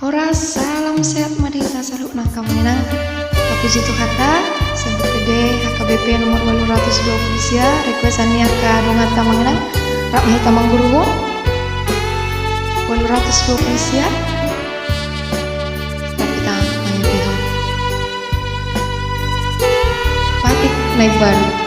Horas, salam sehat madita saluk nangka mengenang. Puji Tuhata, sebut gede HKBP nomor 820 ya, requestan niaka dongata mengenang. Rak mahita mangguruho 820 ya. Tapi tak menyepihan. Patik naik baru.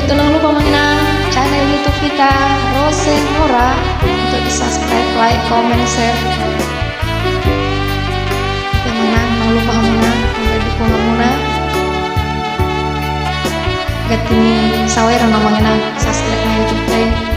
Jangan lupa mengenang channel YouTube kita Rosen Nora untuk di subscribe, like, comment, share. Jangan lupa mengenang untuk dukung muna. Gatini sawer nama mengenang subscribe YouTube.